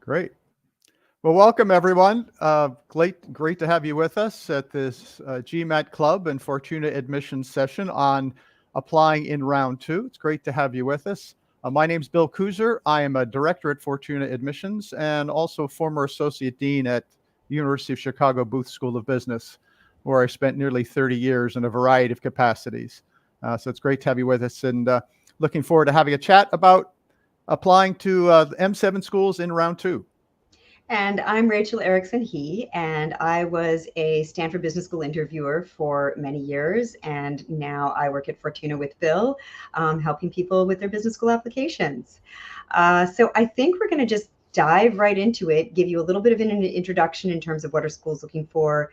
Great. Well, welcome everyone. Great to have you with us at this GMAT Club and Fortuna admissions session on applying in round two. It's great to have you with us. My name's Bill Kooser. I am a director at Fortuna Admissions and also former associate dean at University of Chicago Booth School of Business, where I spent nearly 30 years in a variety of capacities. So it's great to have you with us, and looking forward to having a chat about applying to the M7 schools in round two. And I'm Rachel Erikson Hee, and I was a Stanford Business School interviewer for many years, and now I work at Fortuna with Bill, helping people with their business school applications. So I think we're going to just dive right into it, give you a little bit of an introduction in terms of what are schools looking for,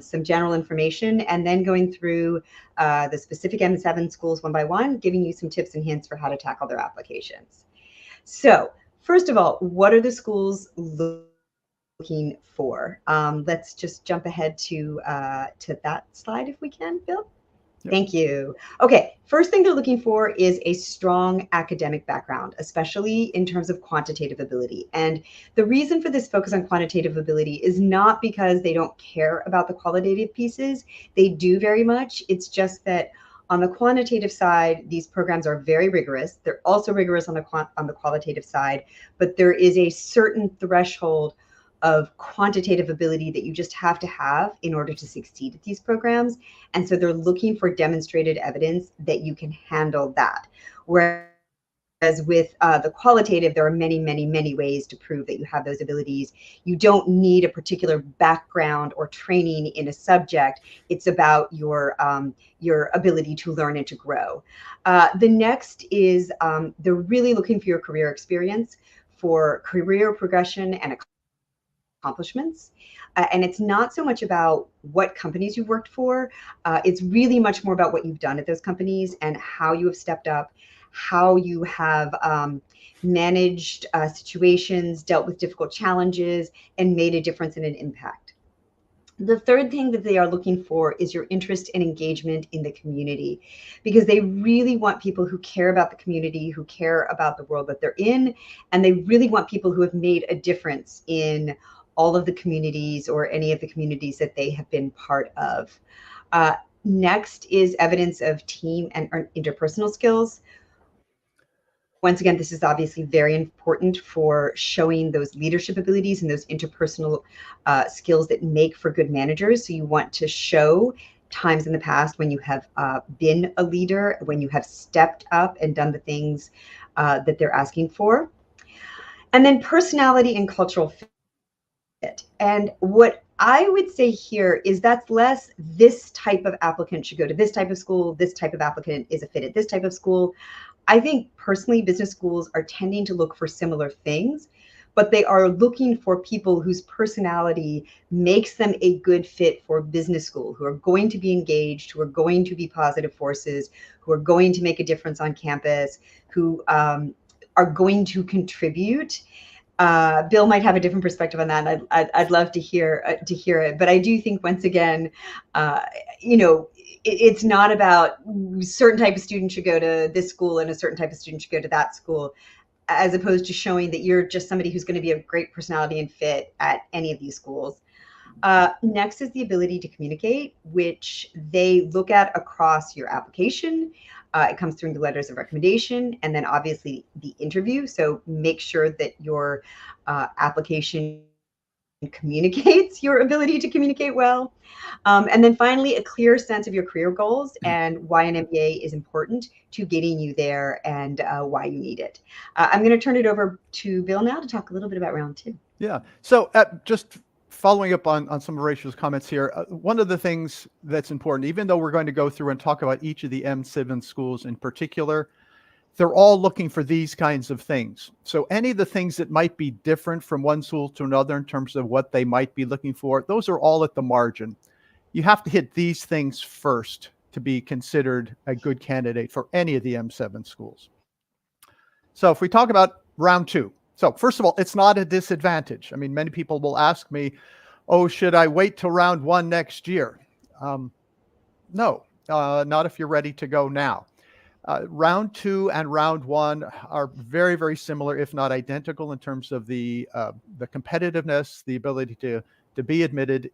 some general information, and then going through the specific M7 schools one by one, giving you some tips and hints for how to tackle their applications. So first of all, what are the schools looking for? Let's just jump ahead to that slide if we can, Bill. Yep. Thank you. Okay, first thing they're looking for is a strong academic background, especially in terms of quantitative ability. And the reason for this focus on quantitative ability is not because they don't care about the qualitative pieces. They do very much. It's just that on the quantitative side, these programs are very rigorous. They're also rigorous on the qualitative side, but there is a certain threshold of quantitative ability that you just have to have in order to succeed at these programs. And so they're looking for demonstrated evidence that you can handle that. Whereas with the qualitative, there are many ways to prove that you have those abilities. You don't need a particular background or training in a subject. It's about your ability to learn and to grow. The next is they're really looking for your career experience, for career progression and accomplishments. And it's not so much about what companies you've worked for. It's really much more about what you've done at those companies and how you have stepped up, how you have managed situations, dealt with difficult challenges, and made a difference and an impact. The third thing that they are looking for is your interest and engagement in the community, because they really want people who care about the community, who care about the world that they're in, and they really want people who have made a difference in all of the communities or any of the communities that they have been part of. Next is evidence of team and interpersonal skills. Once again, this is obviously very important for showing those leadership abilities and those interpersonal skills that make for good managers. So you want to show times in the past when you have been a leader, when you have stepped up and done the things that they're asking for. And then personality and cultural fit. And what I would say here is that's less this type of applicant should go to this type of school, this type of applicant is a fit at this type of school. I think personally, business schools are tending to look for similar things, but they are looking for people whose personality makes them a good fit for business school, who are going to be engaged, who are going to be positive forces, who are going to make a difference on campus, who are going to contribute. Bill might have a different perspective on that. I'd love to hear it, but I do think once again, it's not about a certain type of student should go to this school and a certain type of student should go to that school, as opposed to showing that you're just somebody who's going to be a great personality and fit at any of these schools. Next is the ability to communicate, which they look at across your application. It comes through in the letters of recommendation and then obviously the interview. So make sure that your application communicates your ability to communicate well. And then finally, a clear sense of your career goals and why an MBA is important to getting you there and why you need it. I'm going to turn it over to Bill now to talk a little bit about round two. Yeah. So just following up on some of Rachel's comments here, one of the things that's important, even though we're going to go through and talk about each of the M7 schools in particular, they're all looking for these kinds of things. So any of the things that might be different from one school to another in terms of what they might be looking for, those are all at the margin. You have to hit these things first to be considered a good candidate for any of the M7 schools. So if we talk about round two, so first of all, it's not a disadvantage. I mean, many people will ask me, oh, should I wait till round one next year? No, not if you're ready to go now. Round two and round one are very, very similar, if not identical, in terms of the competitiveness, the ability to be admitted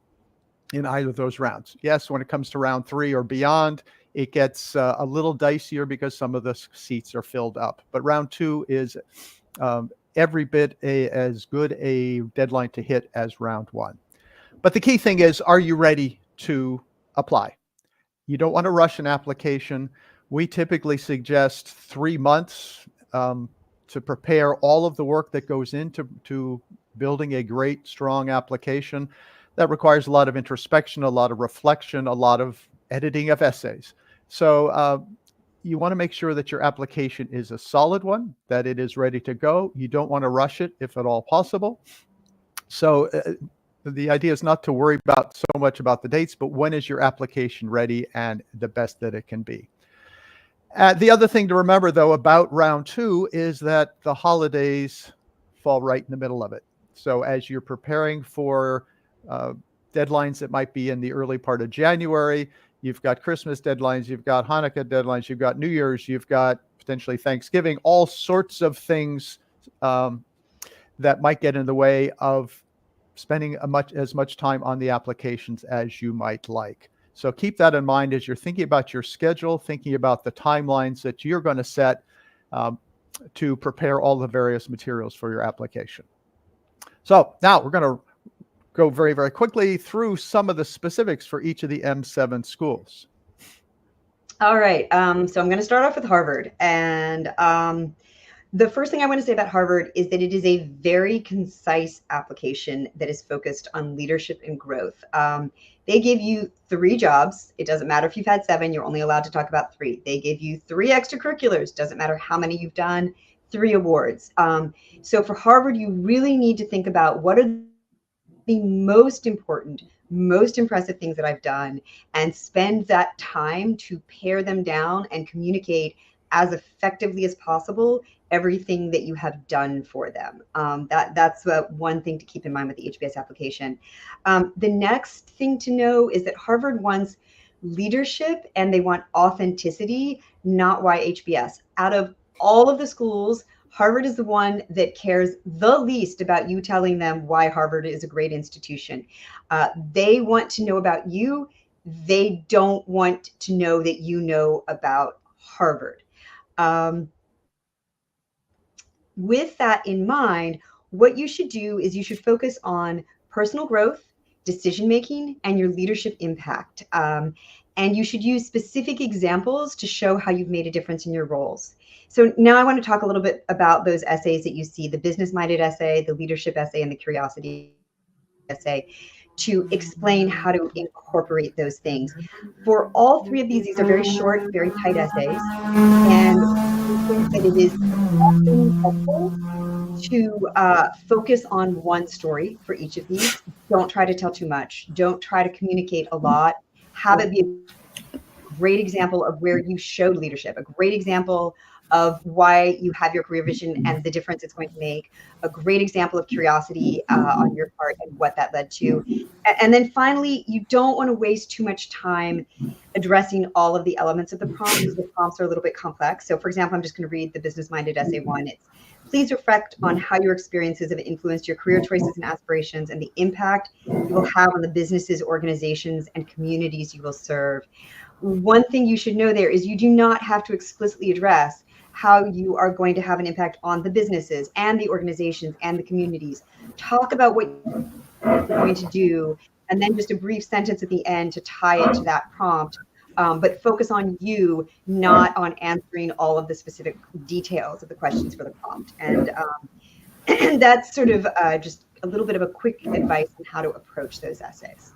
in either of those rounds. Yes, when it comes to round three or beyond, it gets a little dicier because some of the seats are filled up. But round two is every bit as good a deadline to hit as round one. But the key thing is, are you ready to apply? You don't want to rush an application. We typically suggest 3 months to prepare all of the work that goes into building a great, strong application. That requires a lot of introspection, a lot of reflection, a lot of editing of essays. So you want to make sure that your application is a solid one, that it is ready to go. You don't want to rush it if at all possible. So the idea is not to worry about so much about the dates, but when is your application ready and the best that it can be. The other thing to remember, though, about round two is that the holidays fall right in the middle of it. So as you're preparing for deadlines that might be in the early part of January, you've got Christmas deadlines, you've got Hanukkah deadlines, you've got New Year's, you've got potentially Thanksgiving, all sorts of things that might get in the way of spending as much time on the applications as you might like. So keep that in mind as you're thinking about your schedule, thinking about the timelines that you're going to set to prepare all the various materials for your application. So now we're going to go very, very quickly through some of the specifics for each of the M7 schools. All right. So I'm going to start off with Harvard. And the first thing I want to say about Harvard is that it is a very concise application that is focused on leadership and growth. They give you 3 jobs. It doesn't matter if you've had 7, you're only allowed to talk about 3. They give you 3 extracurriculars. Doesn't matter how many you've done, 3 awards. So for Harvard, you really need to think about what are the most important, most impressive things that I've done, and spend that time to pare them down and communicate as effectively as possible everything that you have done for them. That's one thing to keep in mind with the HBS application. The next thing to know is that Harvard wants leadership and they want authenticity, not why HBS. Out of all of the schools, Harvard is the one that cares the least about you telling them why Harvard is a great institution. They want to know about you. They don't want to know that you know about Harvard. With that in mind, what you should do is you should focus on personal growth, decision-making, and your leadership impact. And you should use specific examples to show how you've made a difference in your roles. So now I want to talk a little bit about those essays that you see, the business-minded essay, the leadership essay, and the curiosity essay, to explain how to incorporate those things. For all 3 of these are very short, very tight essays. And I think that it is often helpful to focus on one story for each of these. Don't try to tell too much. Don't try to communicate a lot. Have it be a great example of where you showed leadership, a great example of why you have your career vision and the difference it's going to make, a great example of curiosity on your part and what that led to. And then finally, you don't want to waste too much time addressing all of the elements of the prompt because the prompts are a little bit complex. So for example, I'm just going to read the business-minded essay 1. It's, please reflect on how your experiences have influenced your career choices and aspirations and the impact you will have on the businesses, organizations, and communities you will serve. One thing you should know there is you do not have to explicitly address how you are going to have an impact on the businesses and the organizations and the communities. Talk about what you're going to do, and then just a brief sentence at the end to tie it to that prompt. But focus on you, not on answering all of the specific details of the questions for the prompt. And that's sort of just a little bit of a quick advice on how to approach those essays.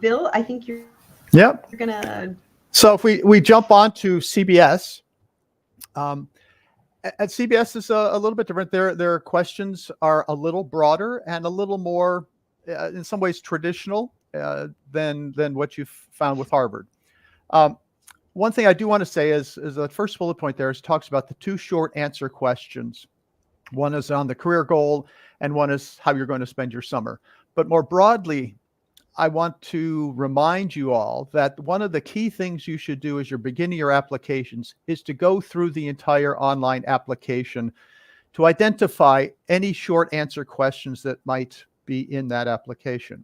Bill, I think you're gonna. So if we jump on to CBS, at CBS is a little bit different. Their questions are a little broader and a little more, in some ways, traditional than what you've found with Harvard. One thing I do want to say is the first bullet point there talks about the 2 short answer questions. One is on the career goal, and one is how you're going to spend your summer. But more broadly, I want to remind you all that one of the key things you should do as you're beginning your applications is to go through the entire online application to identify any short answer questions that might be in that application.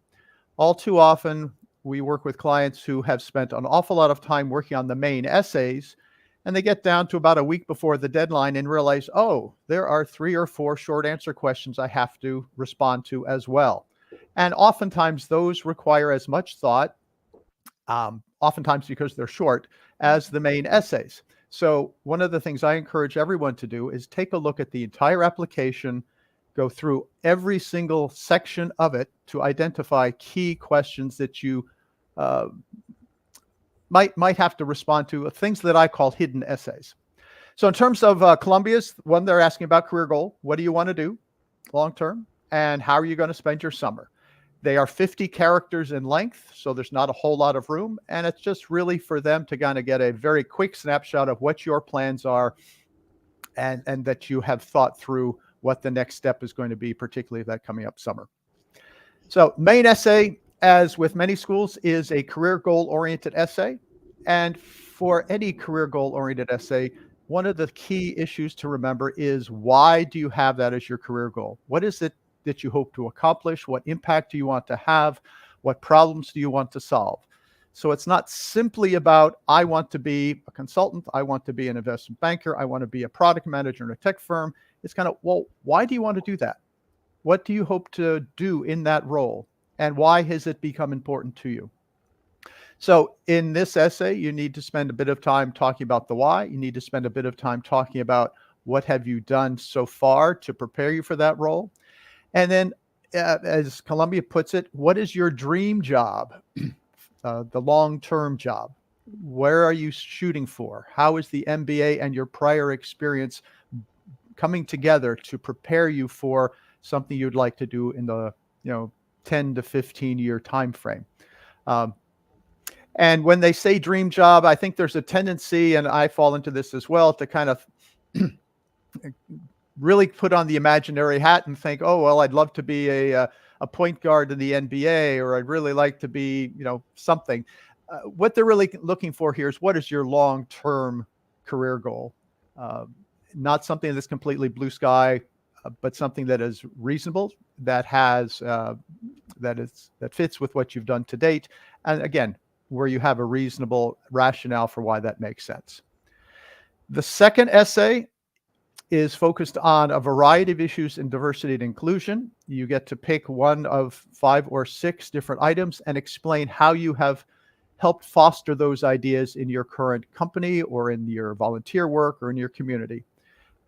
All too often, we work with clients who have spent an awful lot of time working on the main essays, and they get down to about a week before the deadline and realize, oh, there are 3 or 4 short answer questions I have to respond to as well. And oftentimes those require as much thought, oftentimes because they're short, as the main essays. So one of the things I encourage everyone to do is take a look at the entire application, go through every single section of it to identify key questions that you might have to respond to, things that I call hidden essays. So in terms of Columbia's, one, they're asking about career goal. What do you want to do long term? And how are you going to spend your summer? They are 50 characters in length, so there's not a whole lot of room. And it's just really for them to kind of get a very quick snapshot of what your plans are, and that you have thought through what the next step is going to be, particularly that coming up summer. So main essay, as with many schools, is a career goal-oriented essay. And for any career goal-oriented essay, one of the key issues to remember is, why do you have that as your career goal? What is it that you hope to accomplish? What impact do you want to have? What problems do you want to solve? So it's not simply about, I want to be a consultant, I want to be an investment banker, I want to be a product manager in a tech firm. It's kind of, well, why do you want to do that? What do you hope to do in that role? And why has it become important to you? So in this essay, you need to spend a bit of time talking about the why. You need to spend a bit of time talking about what have you done so far to prepare you for that role. And then, as Columbia puts it, what is your dream job, the long-term job? Where are you shooting for? How is the MBA and your prior experience coming together to prepare you for something you'd like to do in the 10 to 15 year time frame? And when they say dream job, I think there's a tendency, and I fall into this as well, to kind of really put on the imaginary hat and think, oh, well, I'd love to be a point guard in the NBA, or I'd really like to be, something. What they're really looking for here is, what is your long-term career goal? Not something that's completely blue sky, but something that is reasonable, that has that fits with what you've done to date, and again, where you have a reasonable rationale for why that makes sense. The second essay is focused on a variety of issues in diversity and inclusion. You get to pick one of 5 or 6 different items and explain how you have helped foster those ideas in your current company, or in your volunteer work, or in your community.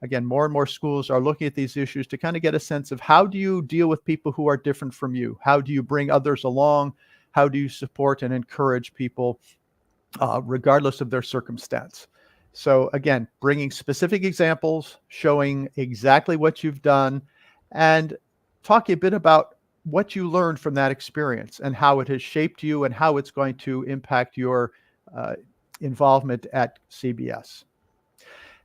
Again, more and more schools are looking at these issues to kind of get a sense of, how do you deal with people who are different from you? How do you bring others along? How do you support and encourage people regardless of their circumstance? So again, bringing specific examples, showing exactly what you've done, and talking a bit about what you learned from that experience and how it has shaped you and how it's going to impact your involvement at CBS.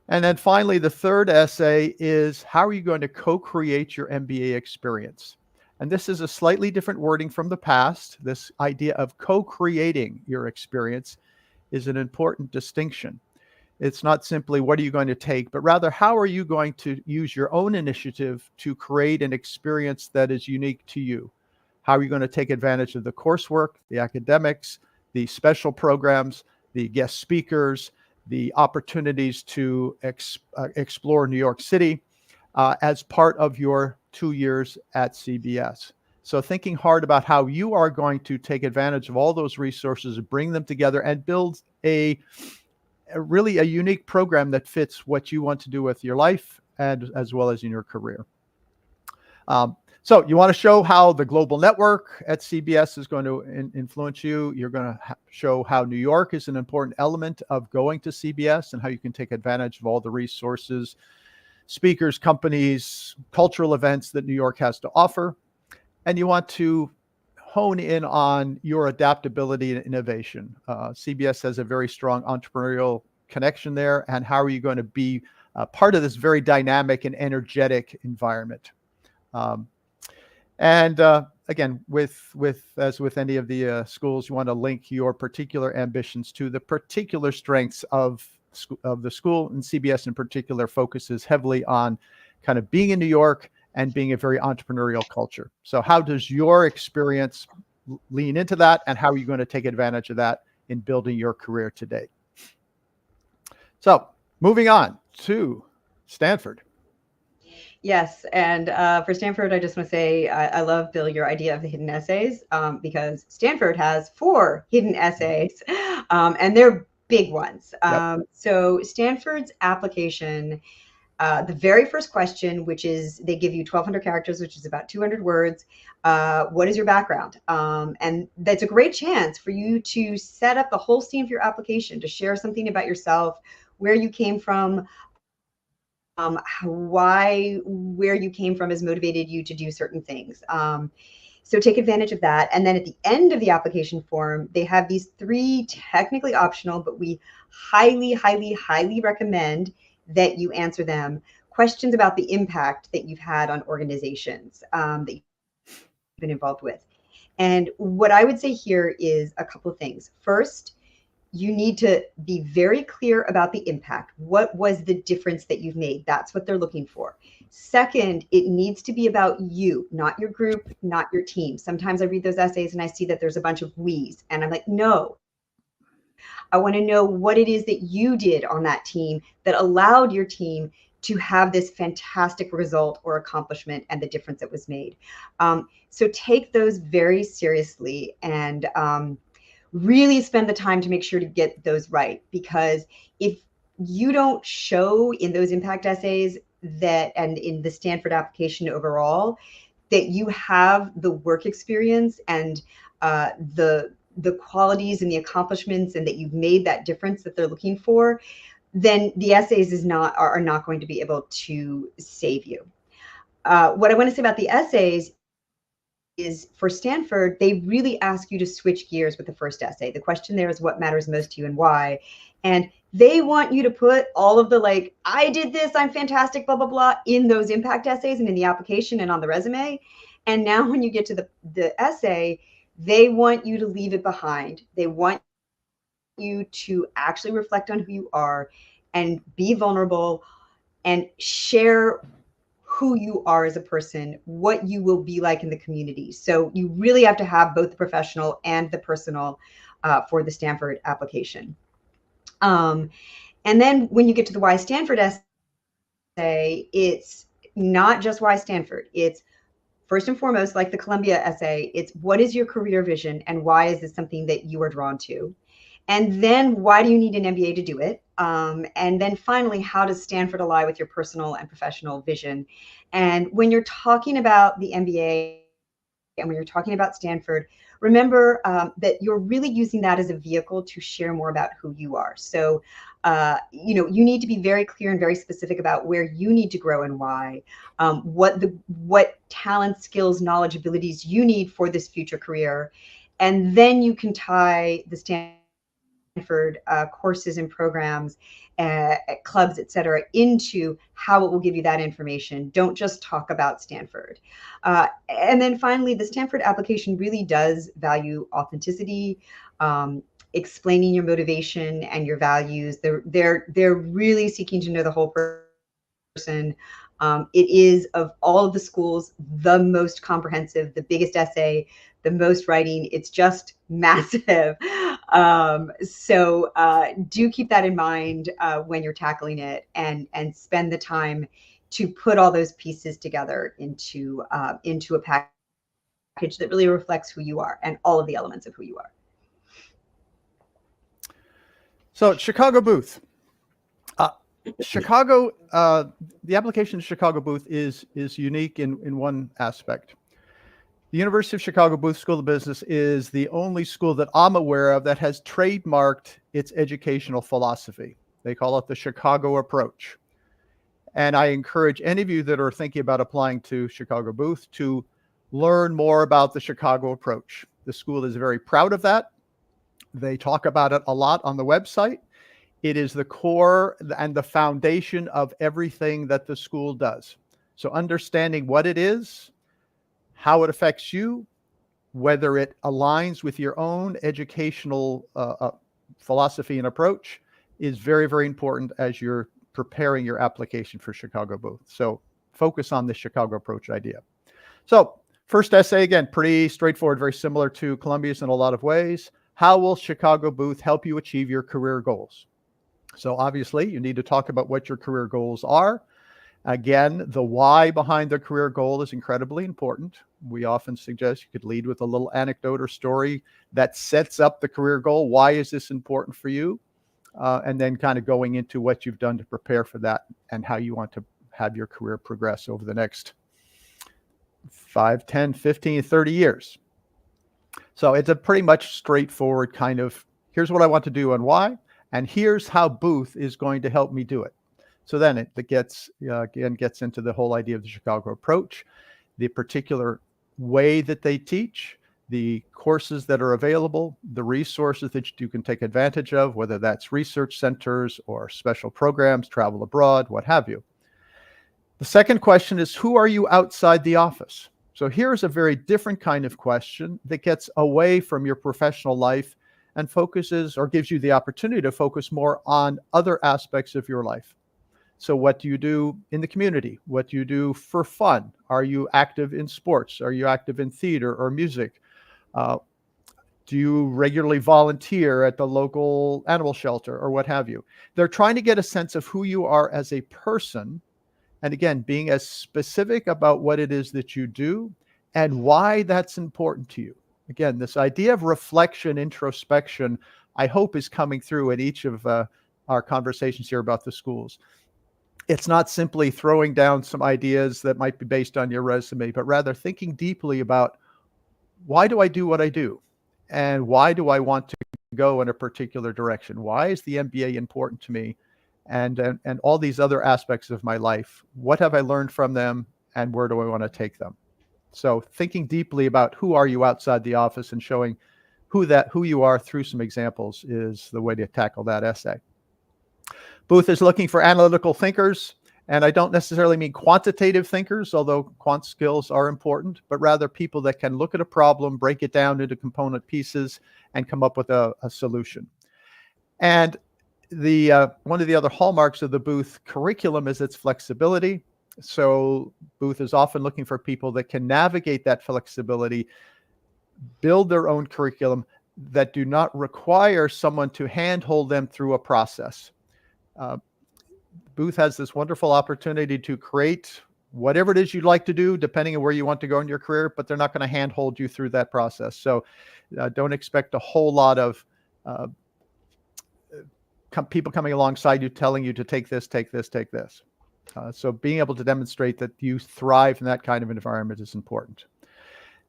And then finally, the third essay is, how are you going to co-create your MBA experience? And this is a slightly different wording from the past. This idea of co-creating your experience is an important distinction. It's not simply, what are you going to take, but rather, how are you going to use your own initiative to create an experience that is unique to you? How are you going to take advantage of the coursework, the academics, the special programs, the guest speakers, the opportunities to explore New York City as part of your 2 years at CBS? So thinking hard about how you are going to take advantage of all those resources, bring them together, and build a really a unique program that fits what you want to do with your life, and as well as in your career. So you want to show how the global network at CBS is going to influence you. You're going to show how New York is an important element of going to CBS, and how you can take advantage of all the resources, speakers, companies, cultural events that New York has to offer. And you want to hone in on your adaptability and innovation. CBS has a very strong entrepreneurial connection there. And how are you going to be part of this very dynamic and energetic environment? And again, as with any of the schools, you want to link your particular ambitions to the particular strengths of the school. And CBS in particular focuses heavily on kind of being in New York and being a very entrepreneurial culture. So how does your experience lean into that, and how are you going to take advantage of that in building your career today? So moving on to Stanford. Yes, and for Stanford, I just want to say I love, Bill, your idea of the hidden essays, because Stanford has 4 hidden essays, and they're big ones. Yep. So Stanford's application, the very first question, which is they give you 1,200 characters, which is about 200 words. What is your background? And that's a great chance for you to set up the whole scene of your application, to share something about yourself, where you came from, where you came from has motivated you to do certain things. So take advantage of that. And then at the end of the application form, they have these 3 technically optional, but we highly, highly, highly recommend that you answer them, questions about the impact that you've had on organizations that you've been involved with. And what I would say here is a couple of things. First, you need to be very clear about the impact. What was the difference that you've made? That's what they're looking for. Second, it needs to be about you, not your group, not your team. Sometimes I read those essays and I see that there's a bunch of we's, and I'm like, no. I want to know what it is that you did on that team that allowed your team to have this fantastic result or accomplishment, and the difference that was made. So take those very seriously, and really spend the time to make sure to get those right, because if you don't show in those impact essays that, and in the Stanford application overall, that you have the work experience and the qualities and the accomplishments, and that you've made that difference that they're looking for, then the essays are not going to be able to save you. What I want to say about the essays is, for Stanford, they really ask you to switch gears with the first essay. The question there is, what matters most to you and why? And they want you to put all of the, like, I did this, I'm fantastic, blah, blah, blah, in those impact essays and in the application and on the resume. And now when you get to the essay, they want you to leave it behind. They want you to actually reflect on who you are and be vulnerable and share who you are as a person, what you will be like in the community. So you really have to have both the professional and the personal for the Stanford application. And then when you get to the Why Stanford essay, it's not just why Stanford. It's first and foremost, like the Columbia essay, it's what is your career vision and why is this something that you are drawn to? And then why do you need an MBA to do it? And then finally, how does Stanford align with your personal and professional vision? And when you're talking about the MBA and when you're talking about Stanford, remember that you're really using that as a vehicle to share more about who you are. So, you need to be very clear and very specific about where you need to grow and why, what talent, skills, knowledge, abilities you need for this future career. And then you can tie the Stanford courses and programs, clubs, et cetera, into how it will give you that information. Don't just talk about Stanford. And then finally, the Stanford application really does value authenticity, explaining your motivation and your values. They're really seeking to know the whole person. It is, of all of the schools, the most comprehensive, the biggest essay, the most writing. It's just massive. So do keep that in mind when you're tackling it, and spend the time to put all those pieces together into a package that really reflects who you are and all of the elements of who you are. So Chicago booth. Chicago, the application to Chicago booth is unique in one aspect. The University of Chicago Booth School of Business is the only school that I'm aware of that has trademarked its educational philosophy. They call it the Chicago approach. And I encourage any of you that are thinking about applying to Chicago Booth to learn more about the Chicago approach. The school is very proud of that. They talk about it a lot on the website. It is the core and the foundation of everything that the school does. So understanding what it is, how it affects you, whether it aligns with your own educational philosophy and approach, is very, very important as you're preparing your application for Chicago Booth. So focus on the Chicago approach idea. So first essay, again, pretty straightforward, very similar to Columbia's in a lot of ways. How will Chicago Booth help you achieve your career goals? So obviously you need to talk about what your career goals are. Again, the why behind the career goal is incredibly important. We often suggest you could lead with a little anecdote or story that sets up the career goal. Why is this important for you? And then kind of going into what you've done to prepare for that and how you want to have your career progress over the next 5, 10, 15, 30 years. So it's a pretty much straightforward kind of, here's what I want to do and why, and here's how Booth is going to help me do it. So then it gets into the whole idea of the Chicago approach, the particular way that they teach, the courses that are available, the resources that you can take advantage of, whether that's research centers or special programs, travel abroad, what have you. The second question is, who are you outside the office? So here's a very different kind of question that gets away from your professional life and focuses or gives you the opportunity to focus more on other aspects of your life. So what do you do in the community? What do you do for fun? Are you active in sports? Are you active in theater or music? Do you regularly volunteer at the local animal shelter or what have you? They're trying to get a sense of who you are as a person. And again, being as specific about what it is that you do and why that's important to you. Again, this idea of reflection, introspection, I hope is coming through in each of our conversations here about the schools. It's not simply throwing down some ideas that might be based on your resume, but rather thinking deeply about, why do I do what I do? And why do I want to go in a particular direction? Why is the MBA important to me? And all these other aspects of my life, what have I learned from them and where do I want to take them? So thinking deeply about who are you outside the office and showing who you are through some examples is the way to tackle that essay. Booth is looking for analytical thinkers, and I don't necessarily mean quantitative thinkers, although quant skills are important, but rather people that can look at a problem, break it down into component pieces, and come up with a solution. And one of the other hallmarks of the Booth curriculum is its flexibility. So Booth is often looking for people that can navigate that flexibility, build their own curriculum that do not require someone to handhold them through a process. Booth has this wonderful opportunity to create whatever it is you'd like to do, depending on where you want to go in your career, but they're not going to handhold you through that process. So don't expect a whole lot of people coming alongside you telling you to take this, take this, take this. So being able to demonstrate that you thrive in that kind of environment is important.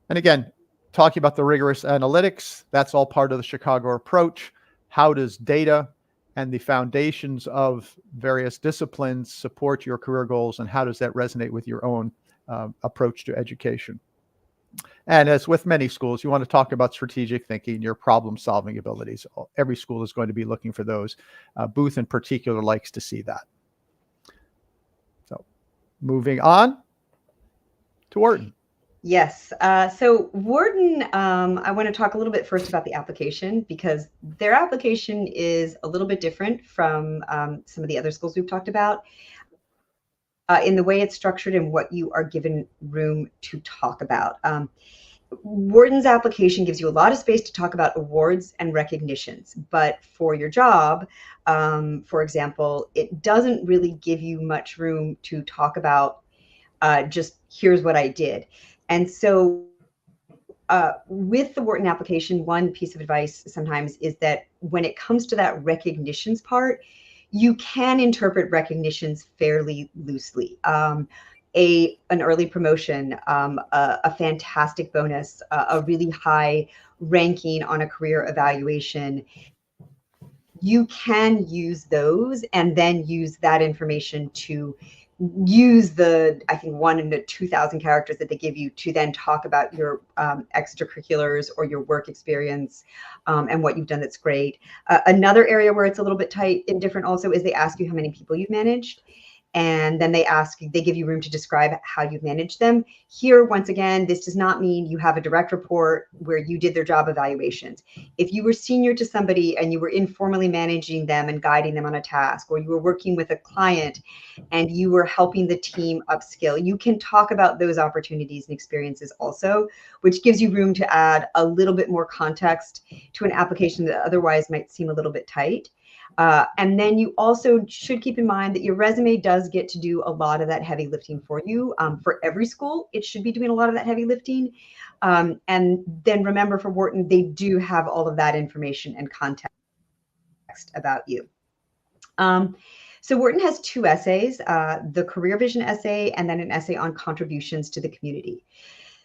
And again, talking about the rigorous analytics, that's all part of the Chicago approach. How does data and the foundations of various disciplines support your career goals, and how does that resonate with your own approach to education? And as with many schools, you want to talk about strategic thinking, your problem-solving abilities. Every school is going to be looking for those. Booth in particular likes to see that. So moving on to Wharton. Yes. So Wharton, I want to talk a little bit first about the application, because their application is a little bit different from some of the other schools we've talked about in the way it's structured and what you are given room to talk about. Wharton's application gives you a lot of space to talk about awards and recognitions, but for your job, for example, it doesn't really give you much room to talk about just here's what I did. And so with the Wharton application, one piece of advice sometimes is that when it comes to that recognitions part, you can interpret recognitions fairly loosely. An early promotion, a fantastic bonus, a really high ranking on a career evaluation. You can use those and then use that information to use the, I think, 1 to 2,000 characters that they give you to then talk about your extracurriculars or your work experience and what you've done that's great. Another area where it's a little bit tight and different also is they ask you how many people you've managed. And then they give you room to describe how you've managed them. Here, once again, this does not mean you have a direct report where you did their job evaluations. If you were senior to somebody and you were informally managing them and guiding them on a task, or you were working with a client and you were helping the team upskill, you can talk about those opportunities and experiences also, which gives you room to add a little bit more context to an application that otherwise might seem a little bit tight. And then you also should keep in mind that your resume does get to do a lot of that heavy lifting for you. For every school, it should be doing a lot of that heavy lifting. And then remember, for Wharton, they do have all of that information and context about you. So Wharton has 2 essays, the career vision essay and then an essay on contributions to the community.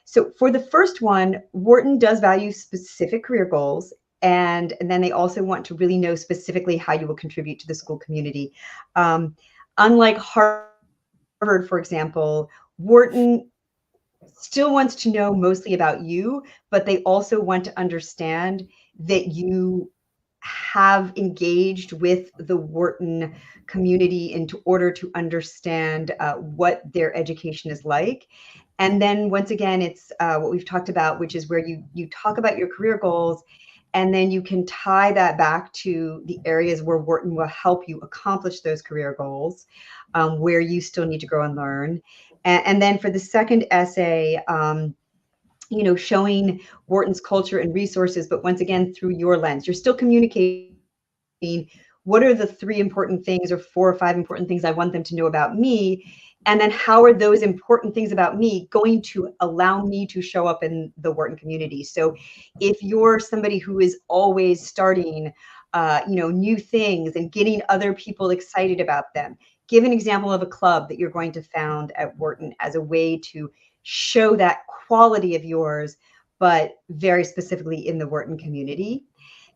So for the first one, Wharton does value specific career goals. And then they also want to really know specifically how you will contribute to the school community. Unlike Harvard, for example, Wharton still wants to know mostly about you, but they also want to understand that you have engaged with the Wharton community in order to understand what their education is like. And then once again, it's what we've talked about, which is where you talk about your career goals, and then you can tie that back to the areas where Wharton will help you accomplish those career goals, where you still need to grow and learn. And then for the second essay, showing Wharton's culture and resources, but once again, through your lens. You're still communicating what are the 3 important things or 4 or 5 important things I want them to know about me, and then how are those important things about me going to allow me to show up in the Wharton community. So if you're somebody who is always starting new things and getting other people excited about them, give an example of a club that you're going to found at Wharton as a way to show that quality of yours, but very specifically in the Wharton community.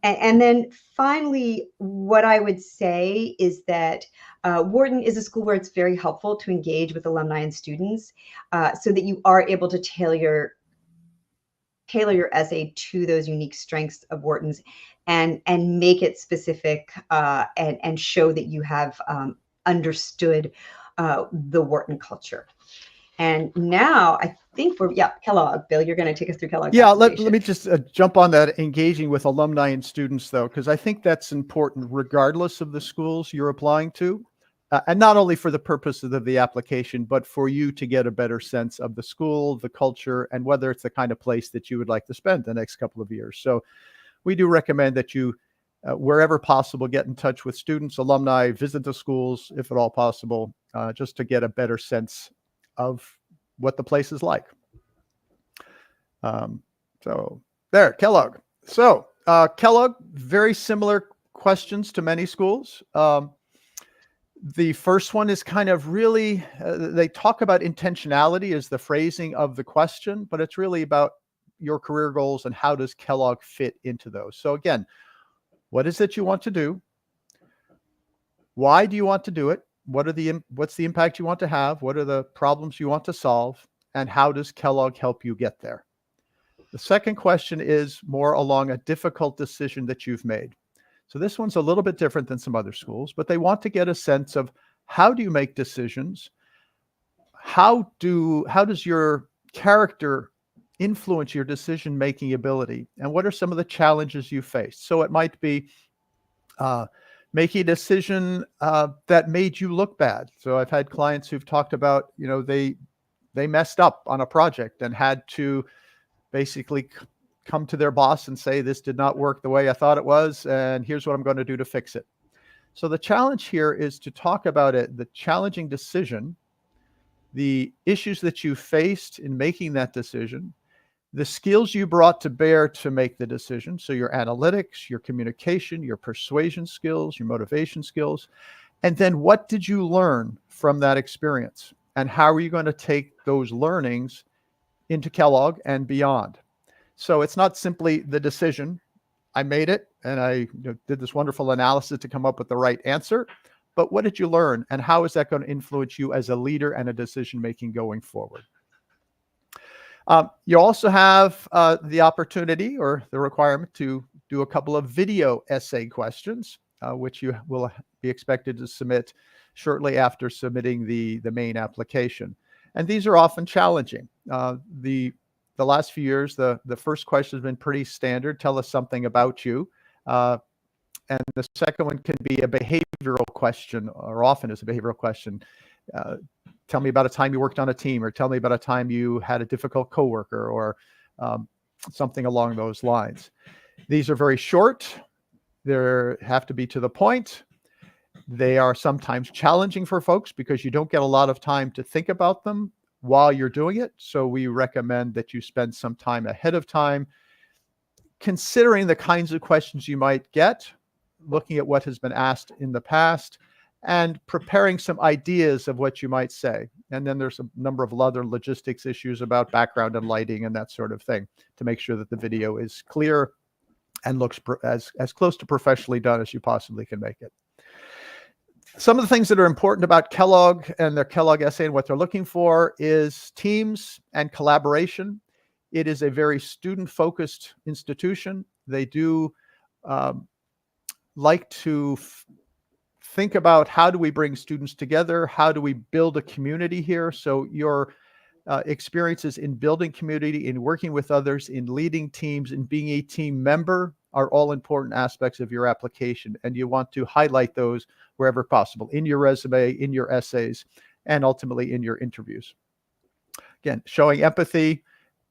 And then finally, what I would say is that Wharton is a school where it's very helpful to engage with alumni and students so that you are able to tailor your essay to those unique strengths of Wharton's and make it specific and show that you have understood the Wharton culture. And now I think Kellogg. Bill, you're going to take us through Kellogg's let me just jump on that, engaging with alumni and students, though, because I think that's important regardless of the schools you're applying to. And not only for the purposes of the application, but for you to get a better sense of the school, the culture, and whether it's the kind of place that you would like to spend the next couple of years. So we do recommend that you, wherever possible, get in touch with students, alumni, visit the schools, if at all possible, just to get a better sense of what the place is like. So there, Kellogg. So Kellogg, very similar questions to many schools. The first one is kind of really, they talk about intentionality as the phrasing of the question, but it's really about your career goals and how does Kellogg fit into those. So again, what is it you want to do? Why do you want to do it? What's the impact you want to have? What are the problems you want to solve? And how does Kellogg help you get there? The second question is more along a difficult decision that you've made. So this one's a little bit different than some other schools, but they want to get a sense of how do you make decisions? How does your character influence your decision-making ability? And what are some of the challenges you faced? So it might be making a decision that made you look bad. So I've had clients who've talked about, they messed up on a project and had to basically come to their boss and say, this did not work the way I thought it was, and here's what I'm going to do to fix it. So the challenge here is to talk about it, the challenging decision, the issues that you faced in making that decision, the skills you brought to bear to make the decision. So your analytics, your communication, your persuasion skills, your motivation skills, and then what did you learn from that experience? And how are you going to take those learnings into Kellogg and beyond? So it's not simply the decision. I made it and I did this wonderful analysis to come up with the right answer. But what did you learn? And how is that going to influence you as a leader and a decision-making going forward? You also have the opportunity or the requirement to do a couple of video essay questions, which you will be expected to submit shortly after submitting the main application. And these are often challenging. The last few years, the first question has been pretty standard. Tell us something about you. And the second one can be a behavioral question, or often is a behavioral question. Tell me about a time you worked on a team, or tell me about a time you had a difficult coworker, or something along those lines. These are very short. They have to be to the point. They are sometimes challenging for folks because you don't get a lot of time to think about them while you're doing it. So we recommend that you spend some time ahead of time considering the kinds of questions you might get, looking at what has been asked in the past, and preparing some ideas of what you might say. And then there's a number of other logistics issues about background and lighting and that sort of thing to make sure that the video is clear and looks as close to professionally done as you possibly can make it. Some of the things that are important about Kellogg and their Kellogg essay and what they're looking for is teams and collaboration. It is a very student-focused institution. They do like to think about how do we bring students together? How do we build a community here? So your experiences in building community, in working with others, in leading teams, in being a team member are all important aspects of your application. And you want to highlight those wherever possible, in your resume, in your essays, and ultimately in your interviews. Again, showing empathy,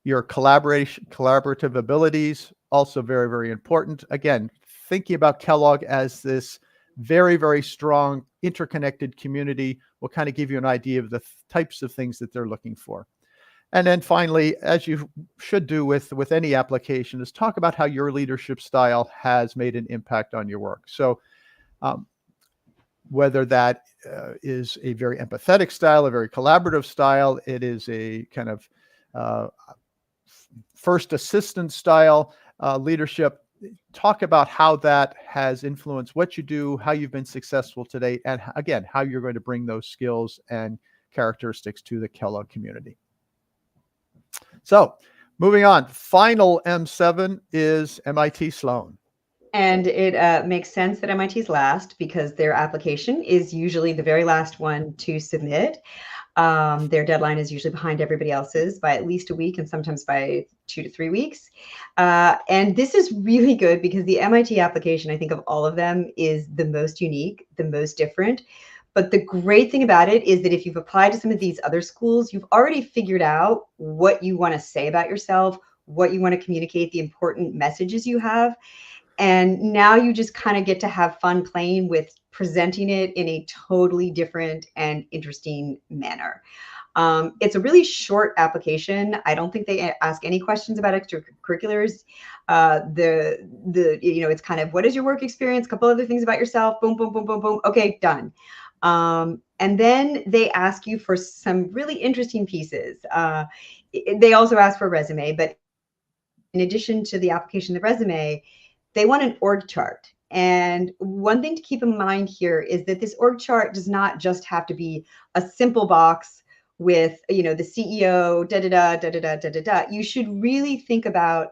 your collaborative abilities, also very, very important. Again, thinking about Kellogg as this very, very strong interconnected community will kind of give you an idea of the types of things that they're looking for. And then finally, as you should do with any application, is talk about how your leadership style has made an impact on your work. So whether that is a very empathetic style, a very collaborative style, it is a kind of first assistant style leadership, talk about how that has influenced what you do, how you've been successful to date, and again, how you're going to bring those skills and characteristics to the Kellogg community. So moving on, final M7 is MIT Sloan. And it makes sense that MIT's last because their application is usually the very last one to submit. Their deadline is usually behind everybody else's by at least a week and sometimes by 2 to 3 weeks. And this is really good because the MIT application, I think of all of them, is the most unique, the most different. But the great thing about it is that if you've applied to some of these other schools, you've already figured out what you want to say about yourself, what you want to communicate, the important messages you have. And now you just kind of get to have fun playing with presenting it in a totally different and interesting manner. It's a really short application. I don't think they ask any questions about extracurriculars. It's kind of, what is your work experience? A couple other things about yourself. Boom, boom, boom, boom, boom. Okay, done. And then they ask you for some really interesting pieces. They also ask for a resume, but in addition to the application, the resume, they want an org chart. And one thing to keep in mind here is that this org chart does not just have to be a simple box with, the CEO, da-da-da, da-da-da, da-da-da. You should really think about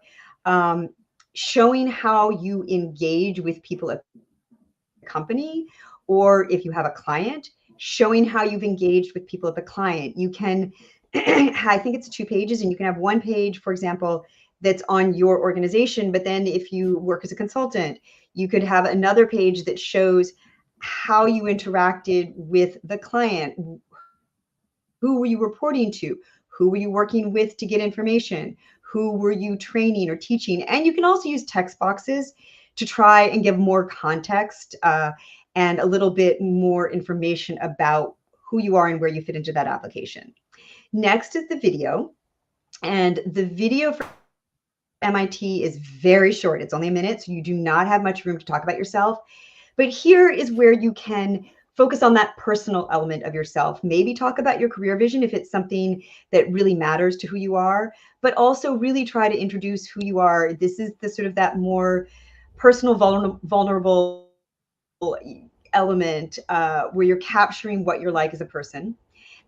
showing how you engage with people at the company, or if you have a client, showing how you've engaged with people at the client. You can, I think it's 2 pages, and you can have 1 page, for example, that's on your organization. But then if you work as a consultant, you could have another page that shows how you interacted with the client. Who were you reporting to? Who were you working with to get information? Who were you training or teaching? And you can also use text boxes to try and give more context and a little bit more information about who you are and where you fit into that application. Next is the video. And the video for MIT is very short. It's only a minute, so you do not have much room to talk about yourself. But here is where you can focus on that personal element of yourself. Maybe talk about your career vision if it's something that really matters to who you are, but also really try to introduce who you are. This is the sort of that more personal, vulnerable element where you're capturing what you're like as a person.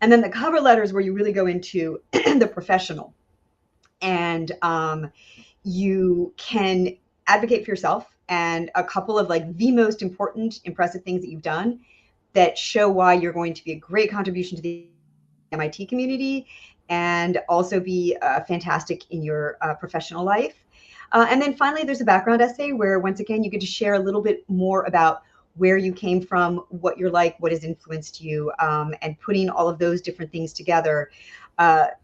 And then the cover letters where you really go into the professional. And you can advocate for yourself. and a couple of like the most important, impressive things that you've done that show why you're going to be a great contribution to the MIT community and also be fantastic in your professional life. And then finally, there's a background essay where, once again, you get to share a little bit more about where you came from, what you're like, what has influenced you, and putting all of those different things together.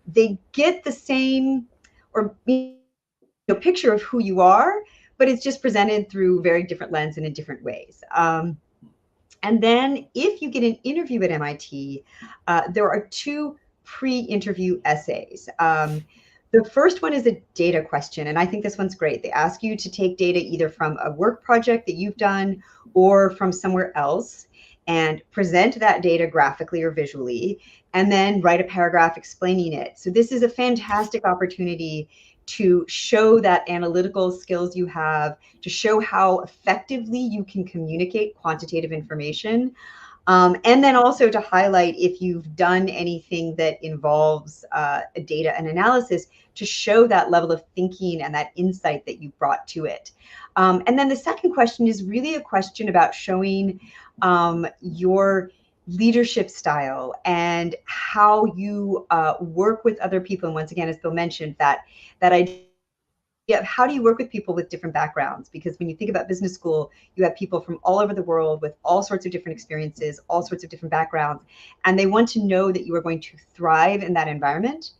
They get the same or picture of who you are, but it's just presented through very different lens and in different ways. And then if you get an interview at MIT, there are two pre-interview essays. The first one is a data question, and I think this one's great. They ask you to take data either from a work project that you've done or from somewhere else and present that data graphically or visually, and then write a paragraph explaining it. So this is a fantastic opportunity to show that analytical skills you have, to show how effectively you can communicate quantitative information, and then also to highlight if you've done anything that involves data and analysis to show that level of thinking and that insight that you brought to it. And then the second question is really a question about showing your leadership style and how you work with other people. And once again, as Bill mentioned, that idea of how do you work with people with different backgrounds? Because when you think about business school, you have people from all over the world with all sorts of different experiences, all sorts of different backgrounds, and they want to know that you are going to thrive in that environment.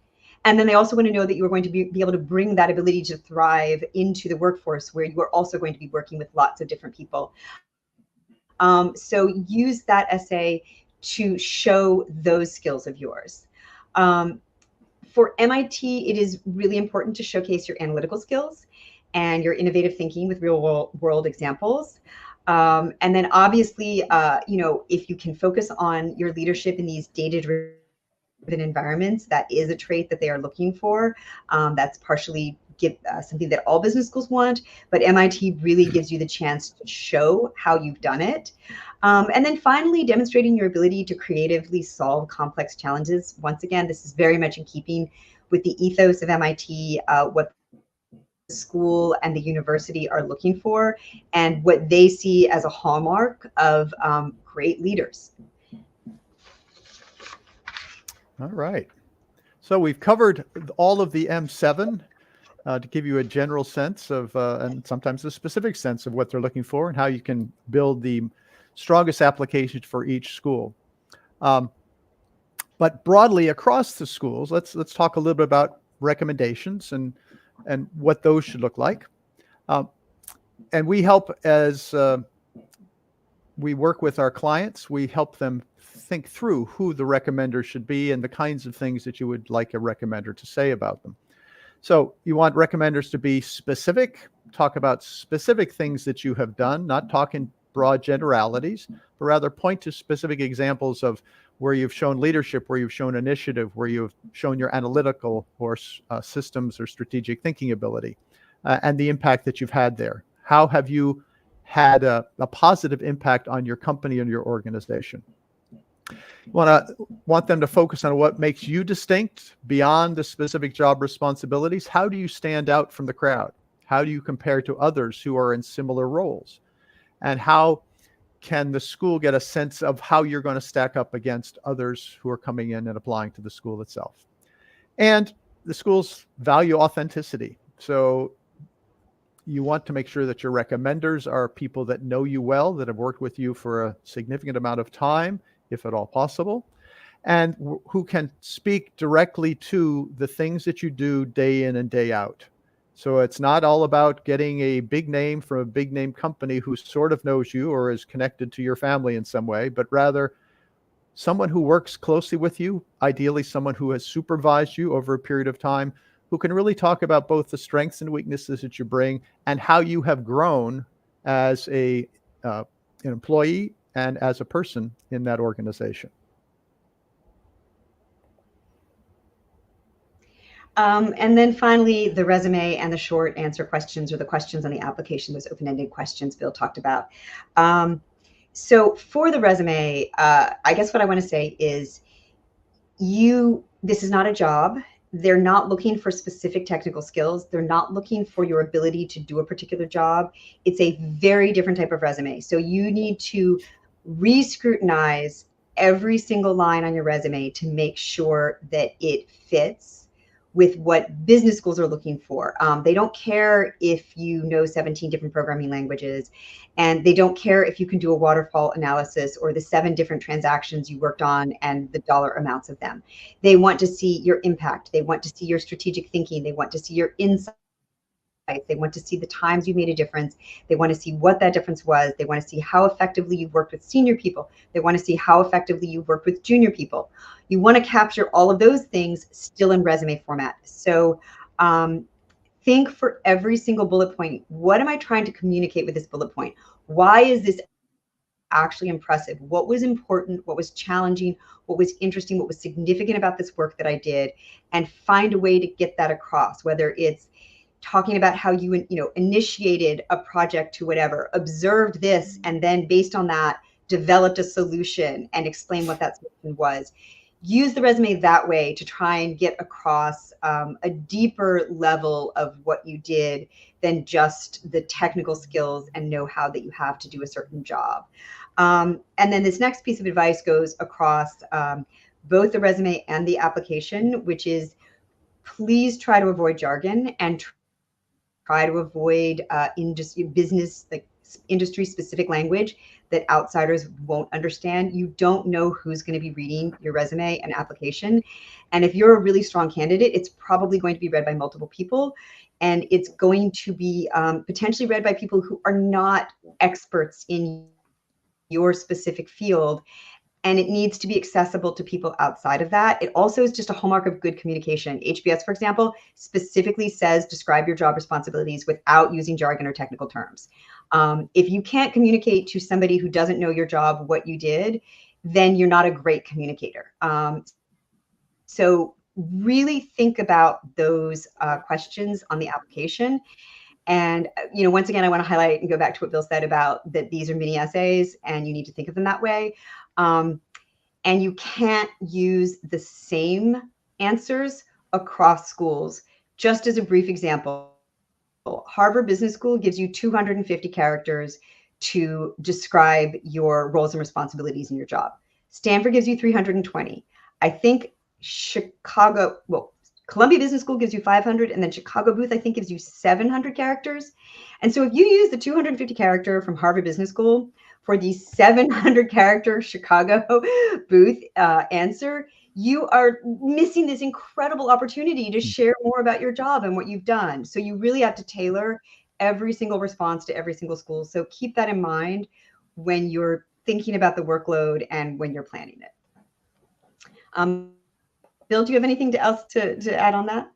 And then they also want to know that you are going to be able to bring that ability to thrive into the workforce, where you are also going to be working with lots of different people. So use that essay to show those skills of yours. For MIT, it is really important to showcase your analytical skills and your innovative thinking with real world examples. And then obviously, if you can focus on your leadership in these data-driven environments, that is a trait that they are looking for. That's partially something that all business schools want, but MIT really gives you the chance to show how you've done it. And then finally, demonstrating your ability to creatively solve complex challenges. Once again, this is very much in keeping with the ethos of MIT, what the school and the university are looking for, and what they see as a hallmark of great leaders. All right. So we've covered all of the M7 to give you a general sense of, and sometimes a specific sense of what they're looking for and how you can build the strongest applications for each school. But broadly across the schools, let's talk a little bit about recommendations and what those should look like. And we help as we work with our clients, we help them think through who the recommender should be and the kinds of things that you would like a recommender to say about them. So you want recommenders to be specific, talk about specific things that you have done, not talk in broad generalities, but rather point to specific examples of where you've shown leadership, where you've shown initiative, where you've shown your analytical or systems or strategic thinking ability, and the impact that you've had there. How have you had a positive impact on your company and your organization? You want them to focus on what makes you distinct beyond the specific job responsibilities. How do you stand out from the crowd? How do you compare to others who are in similar roles? And how can the school get a sense of how you're going to stack up against others who are coming in and applying to the school itself? And the schools value authenticity. So you want to make sure that your recommenders are people that know you well, that have worked with you for a significant amount of time, if at all possible, and who can speak directly to the things that you do day in and day out. So it's not all about getting a big name from a big name company who sort of knows you or is connected to your family in some way, but rather someone who works closely with you, ideally someone who has supervised you over a period of time, who can really talk about both the strengths and weaknesses that you bring and how you have grown as an employee and as a person in that organization. And then finally, the resume and the short answer questions, or the questions on the application, those open-ended questions Bill talked about. So for the resume, I guess what I want to say is this is not a job. they're not looking for specific technical skills. They're not looking for your ability to do a particular job. It's a very different type of resume. So you need to re-scrutinize every single line on your resume to make sure that it fits with what business schools are looking for. They don't care if you know 17 different programming languages, and they don't care if you can do a waterfall analysis or the 7 different transactions you worked on and the dollar amounts of them. They want to see your impact. They want to see your strategic thinking. They want to see your insights. They want to see the times you made a difference. They want to see what that difference was. They want to see how effectively you worked with senior people. They want to see how effectively you worked with junior people. You want to capture all of those things still in resume format. So think for every single bullet point, what am I trying to communicate with this bullet point? Why is this actually impressive? What was important? What was challenging? What was interesting? What was significant about this work that I did? And find a way to get that across, whether it's talking about how you initiated a project to whatever, observed this, and then based on that, developed a solution and explain what that solution was. Use the resume that way to try and get across a deeper level of what you did than just the technical skills and know-how that you have to do a certain job. And then this next piece of advice goes across both the resume and the application, which is please try to avoid jargon and try to avoid industry specific language that outsiders won't understand. You don't know who's going to be reading your resume and application. And if you're a really strong candidate, it's probably going to be read by multiple people. And it's going to be potentially read by people who are not experts in your specific field. And it needs to be accessible to people outside of that. It also is just a hallmark of good communication. HBS, for example, specifically says describe your job responsibilities without using jargon or technical terms. If you can't communicate to somebody who doesn't know your job what you did, then you're not a great communicator. So really think about those questions on the application. And once again, I want to highlight and go back to what Bill said about that these are mini essays and you need to think of them that way. And you can't use the same answers across schools. Just as a brief example, Harvard Business School gives you 250 characters to describe your roles and responsibilities in your job. Stanford gives you 320. I think Columbia Business School gives you 500, and then Chicago Booth, I think, gives you 700 characters. And so if you use the 250 character from Harvard Business School for the 700 character Chicago Booth answer, you are missing this incredible opportunity to share more about your job and what you've done. So you really have to tailor every single response to every single school. So keep that in mind when you're thinking about the workload and when you're planning it. Bill, do you have anything else to add on that?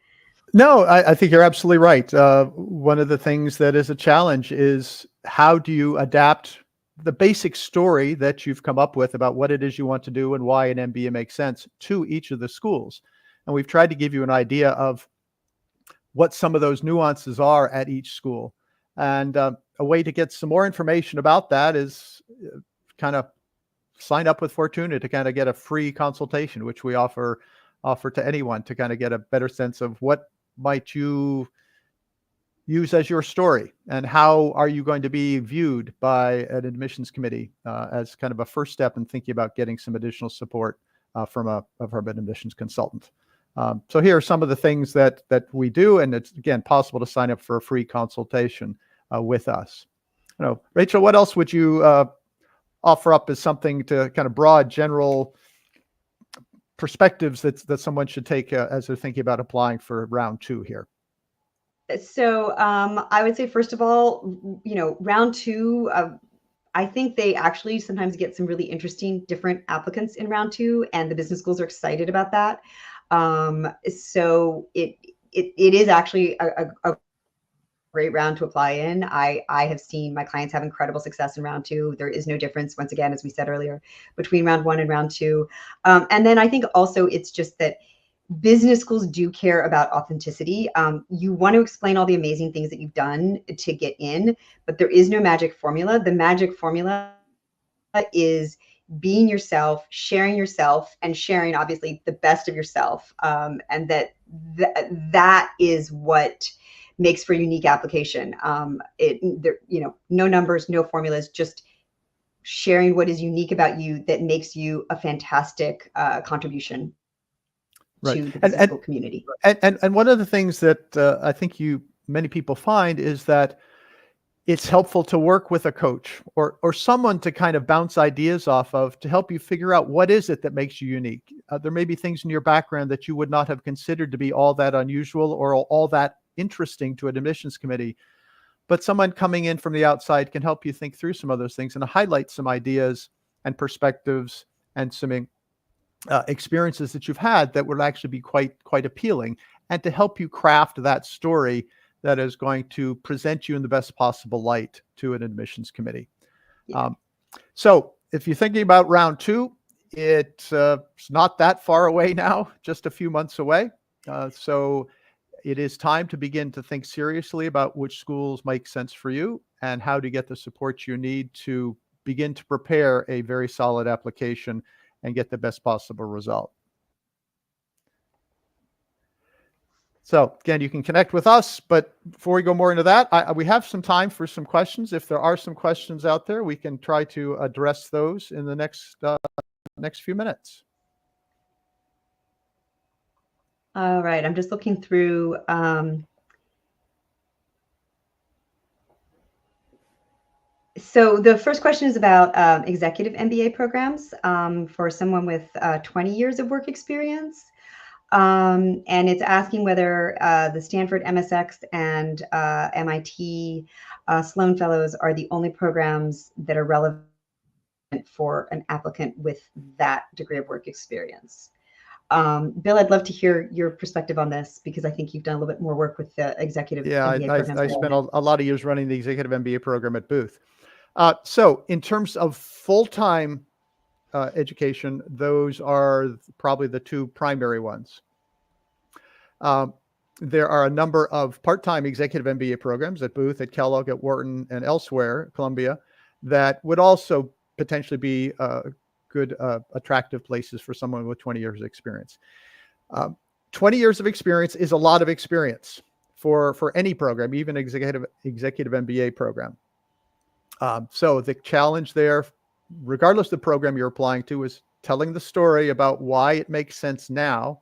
No, I think you're absolutely right. One of the things that is a challenge is how do you adapt the basic story that you've come up with about what it is you want to do and why an MBA makes sense to each of the schools. And we've tried to give you an idea of what some of those nuances are at each school. And a way to get some more information about that is kind of sign up with Fortuna to kind of get a free consultation, which we offer to anyone to kind of get a better sense of what might you use as your story and how are you going to be viewed by an admissions committee as kind of a first step in thinking about getting some additional support from an admissions consultant. So here are some of the things that we do, and it's again possible to sign up for a free consultation with us. Rachel, what else would you offer up as something to kind of broad general perspectives that someone should take as they're thinking about applying for round 2 here? So I would say, first of all, round 2, I think they actually sometimes get some really interesting different applicants in round 2, and the business schools are excited about that. So it is actually a great round to apply in. I have seen my clients have incredible success in round 2. There is no difference, once again, as we said earlier, between round 1 and round 2. And then I think also it's just that business schools do care about authenticity. You want to explain all the amazing things that you've done to get in, but there is no magic formula. The magic formula is being yourself, and sharing obviously the best of yourself, and that that is what makes for unique application. No numbers, no formulas, just sharing what is unique about you that makes you a fantastic contribution Right. to the business school community. And one of the things that I think many people find is that it's helpful to work with a coach or someone to kind of bounce ideas off of to help you figure out what is it that makes you unique. There may be things in your background that you would not have considered to be all that unusual or all that interesting to an admissions committee, but someone coming in from the outside can help you think through some of those things and highlight some ideas and perspectives and some experiences that you've had that would actually be quite appealing, and to help you craft that story that is going to present you in the best possible light to an admissions committee. Yeah. So if you're thinking about round two, it's not that far away now, just a few months away. So it is time to begin to think seriously about which schools make sense for you and how to get the support you need to begin to prepare a very solid application and get the best possible result. So again, you can connect with us, but before we go more into that, we have some time for some questions. If there are some questions out there, we can try to address those in the next few minutes. All right, I'm just looking through. So the first question is about executive MBA programs for someone with 20 years of work experience. And it's asking whether the Stanford MSX and MIT Sloan Fellows are the only programs that are relevant for an applicant with that degree of work experience. Bill, I'd love to hear your perspective on this because I think you've done a little bit more work with the executive MBA programs. I spent a lot of years running the executive MBA program at Booth. So in terms of full-time education, those are probably the two primary ones. There are a number of part-time executive MBA programs at Booth, at Kellogg, at Wharton, and elsewhere, Columbia, that would also potentially be good, attractive places for someone with 20 years of experience. 20 years of experience is a lot of experience for any program, even executive MBA program. So the challenge there, regardless of the program you're applying to, is telling the story about why it makes sense now,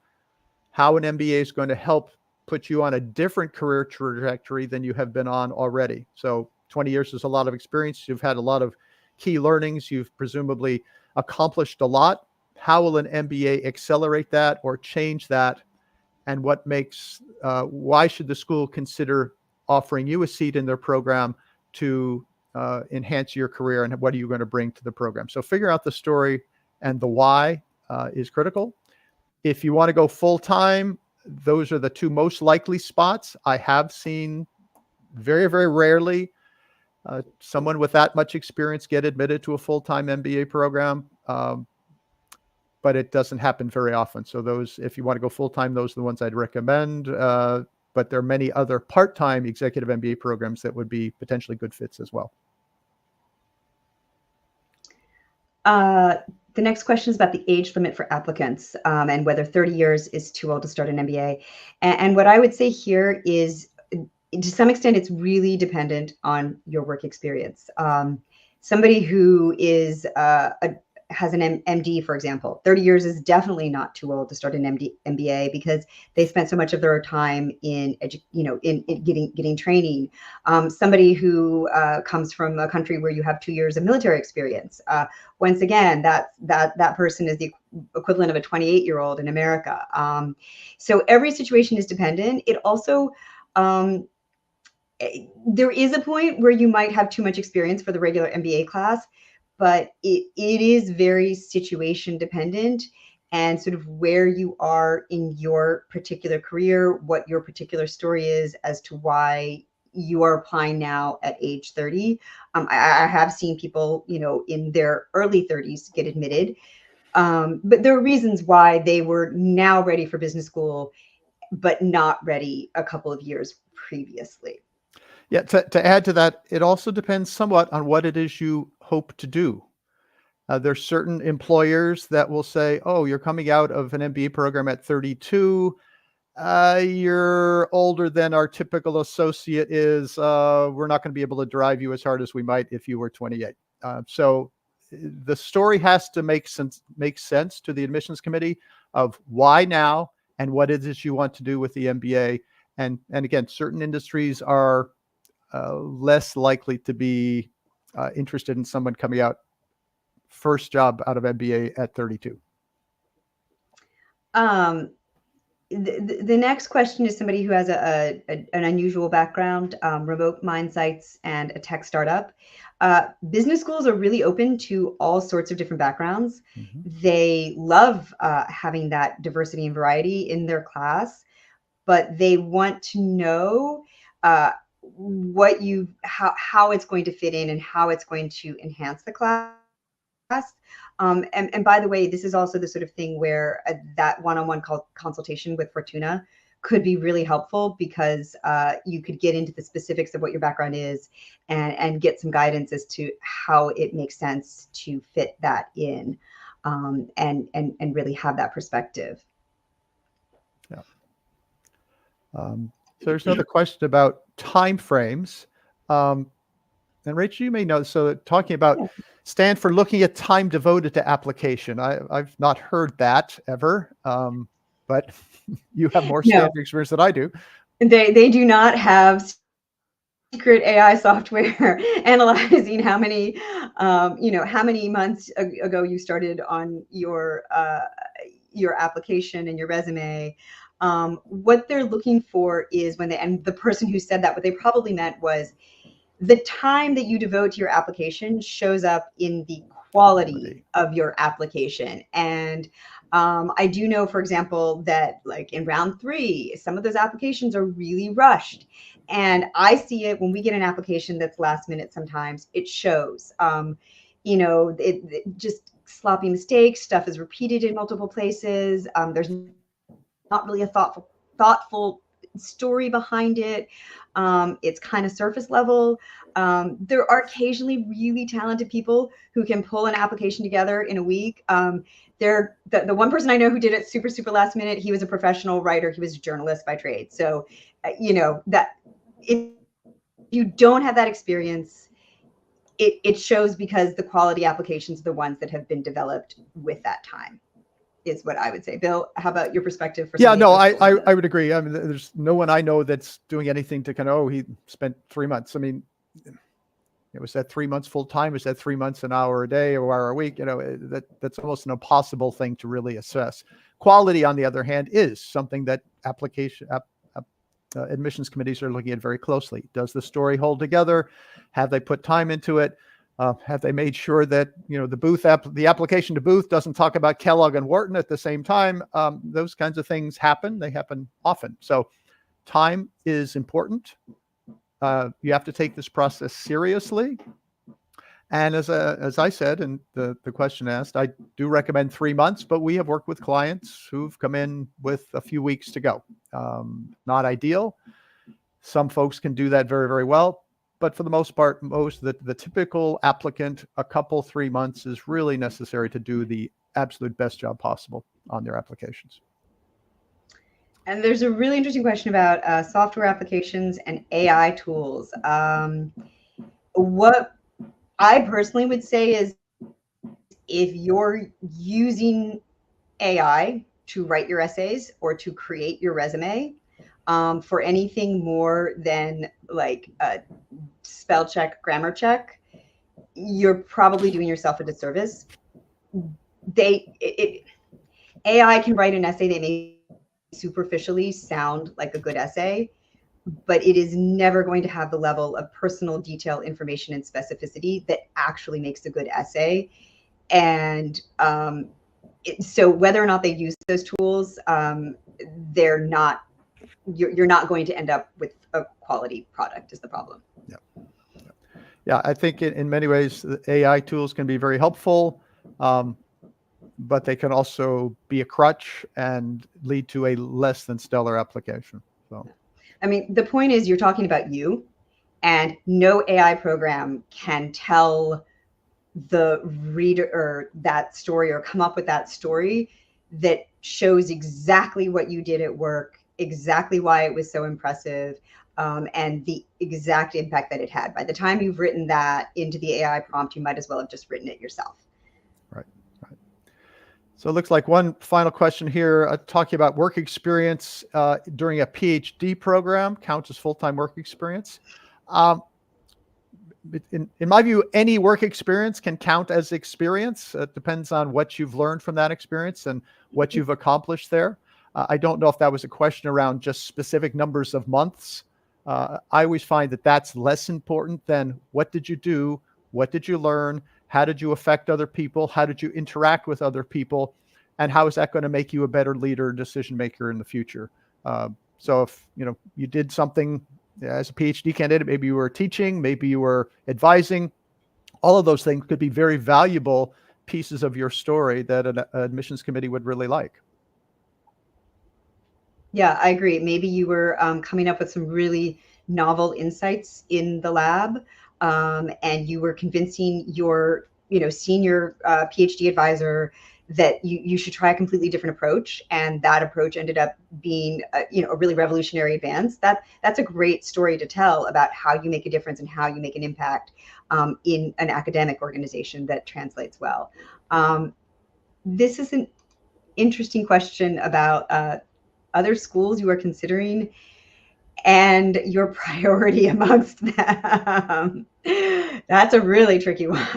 how an MBA is going to help put you on a different career trajectory than you have been on already. So 20 years is a lot of experience. You've had a lot of key learnings. You've presumably accomplished a lot. How will an MBA accelerate that or change that? And why should the school consider offering you a seat in their program to enhance your career, and what are you going to bring to the program? So figure out the story, and the why is critical. If you want to go full-time, those are the two most likely spots. I have seen very, very rarely someone with that much experience get admitted to a full-time MBA program, but it doesn't happen very often. So those, if you want to go full-time, those are the ones I'd recommend. But there are many other part-time executive MBA programs that would be potentially good fits as well. The next question is about the age limit for applicants and whether 30 years is too old to start an MBA. And what I would say here is, to some extent, it's really dependent on your work experience. Somebody who has an MD, for example, 30 years is definitely not too old to start an MBA because they spent so much of their time in getting training. Somebody who comes from a country where you have 2 years of military experience, once again, that person is the equivalent of a 28-year-old in America. So every situation is dependent. It also there is a point where you might have too much experience for the regular MBA class, but it is very situation dependent and sort of where you are in your particular career, what your particular story is as to why you are applying now at age 30. I have seen people, in their early 30s get admitted, but there are reasons why they were now ready for business school, but not ready a couple of years previously. Yeah, to add to that, it also depends somewhat on what it is you hope to do. There's certain employers that will say, oh, you're coming out of an MBA program at 32. You're older than our typical associate is. We're not going to be able to drive you as hard as we might if you were 28. So the story has to make sense to the admissions committee of why now and what it is you want to do with the MBA. And again, certain industries are less likely to be interested in someone coming out first job out of MBA at 32. The next question is somebody who has an unusual background, remote mine sites and a tech startup. Business schools are really open to all sorts of different backgrounds. They love having that diversity and variety in their class, but they want to know how it's going to fit in and how it's going to enhance the class. And by the way, this is also the sort of thing where that one-on-one consultation with Fortuna could be really helpful, because you could get into the specifics of what your background is and get some guidance as to how it makes sense to fit that in, and really have that perspective. Yeah. So there's another question about timeframes. And Rachel, you may know, so talking about Stanford looking at time devoted to application. I've not heard that ever, but you have more Stanford experience than I do. They do not have secret AI software analyzing how many months ago you started on your application and your resume. What they're looking for is and the person who said that, what they probably meant was the time that you devote to your application shows up in the quality of your application. And I do know, for example, that like in round 3, some of those applications are really rushed. And I see it when we get an application that's last minute. Sometimes it shows, it just sloppy mistakes, stuff is repeated in multiple places. There's not really a thoughtful story behind it. It's kind of surface level. There are occasionally really talented people who can pull an application together in a week. The one person I know who did it super, super last minute, he was a professional writer. He was a journalist by trade. So, that if you don't have that experience, it shows, because the quality applications are the ones that have been developed with that time, is what I would say. Bill, how about your perspective? Yeah, no, I would agree. I mean, there's no one I know that's doing anything to kind of, he spent 3 months. I mean, was that 3 months full time? Is that 3 months, an hour a day or hour a week? That's almost an impossible thing to really assess. Quality, on the other hand, is something that admissions committees are looking at very closely. Does the story hold together? Have they put time into it? Have they made sure that the application to Booth doesn't talk about Kellogg and Wharton at the same time? Those kinds of things happen. They happen often. So time is important. You have to take this process seriously. And as I said, and the question asked, I do recommend 3 months, but we have worked with clients who've come in with a few weeks to go. Not ideal. Some folks can do that very, very well. But for the most part, the typical applicant, a couple, 3 months is really necessary to do the absolute best job possible on their applications. And there's a really interesting question about software applications and AI tools. What I personally would say is, if you're using AI to write your essays or to create your resume, for anything more than like a spell check, grammar check, you're probably doing yourself a disservice. AI can write an essay that may superficially sound like a good essay, but it is never going to have the level of personal detail, information, and specificity that actually makes a good essay. And so whether or not they use those tools, you're not going to end up with a quality product, is the problem. Yeah, I think in many ways, the AI tools can be very helpful, but they can also be a crutch and lead to a less than stellar application. So, I mean, the point is, you're talking about you, and no AI program can tell the reader that story or come up with that story that shows exactly what you did at work exactly why it was so impressive, and the exact impact that it had. By the time you've written that into the AI prompt, you might as well have just written it yourself. Right. Right. So it looks like one final question here, talking about work experience during a PhD program counts as full-time work experience. In my view, any work experience can count as experience. It depends on what you've learned from that experience and what you've accomplished there. I don't know if that was a question around just specific numbers of months. I always find that that's less important than what did you do? What did you learn? How did you affect other people? How did you interact with other people? And how is that going to make you a better leader, decision maker in the future? So if you did something as a PhD candidate, maybe you were teaching, maybe you were advising, all of those things could be very valuable pieces of your story that an admissions committee would really like. Yeah, I agree. Maybe you were coming up with some really novel insights in the lab, and you were convincing your senior PhD advisor that you should try a completely different approach, and that approach ended up being a really revolutionary advance. That's a great story to tell about how you make a difference and how you make an impact in an academic organization that translates well. This is an interesting question about other schools you are considering and your priority amongst them. That's a really tricky one.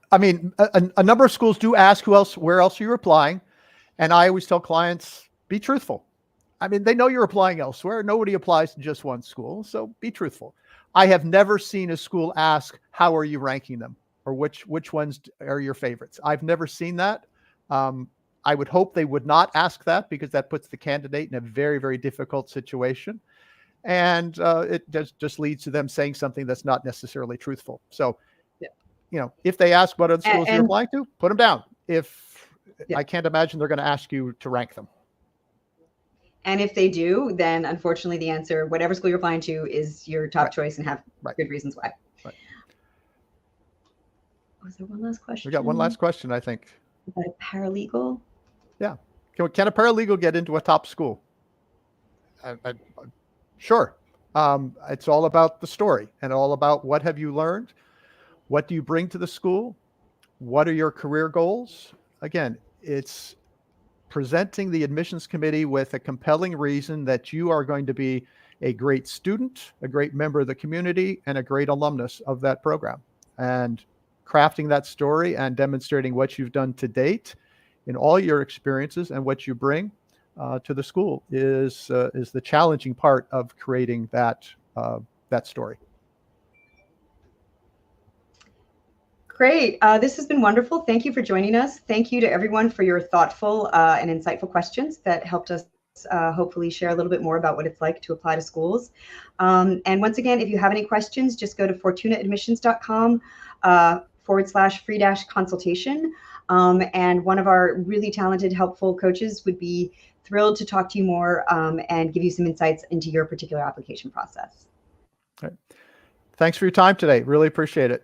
I mean, a number of schools do ask where else you're applying. And I always tell clients, be truthful. I mean, they know you're applying elsewhere. Nobody applies to just one school. So be truthful. I have never seen a school ask, how are you ranking them? Or which ones are your favorites? I've never seen that. I would hope they would not ask that, because that puts the candidate in a very, very difficult situation. And it just leads to them saying something that's not necessarily truthful. So, if they ask what other schools you're applying to, put them down. I can't imagine they're going to ask you to rank them. And if they do, then unfortunately the answer, whatever school you're applying to, is your top choice, and have good reasons why. Right. Was there one last question? We got one last question, I think. About a paralegal? Yeah. Can a paralegal get into a top school? Sure. It's all about the story and all about what have you learned? What do you bring to the school? What are your career goals? Again, it's presenting the admissions committee with a compelling reason that you are going to be a great student, a great member of the community, and a great alumnus of that program. And crafting that story and demonstrating what you've done to date in all your experiences and what you bring to the school is the challenging part of creating that story. Great. This has been wonderful. Thank you for joining us. Thank you to everyone for your thoughtful and insightful questions that helped us hopefully share a little bit more about what it's like to apply to schools. And once again, if you have any questions, just go to fortunaadmissions.com /free-consultation. And one of our really talented, helpful coaches would be thrilled to talk to you more and give you some insights into your particular application process. Right. Thanks for your time today. Really appreciate it.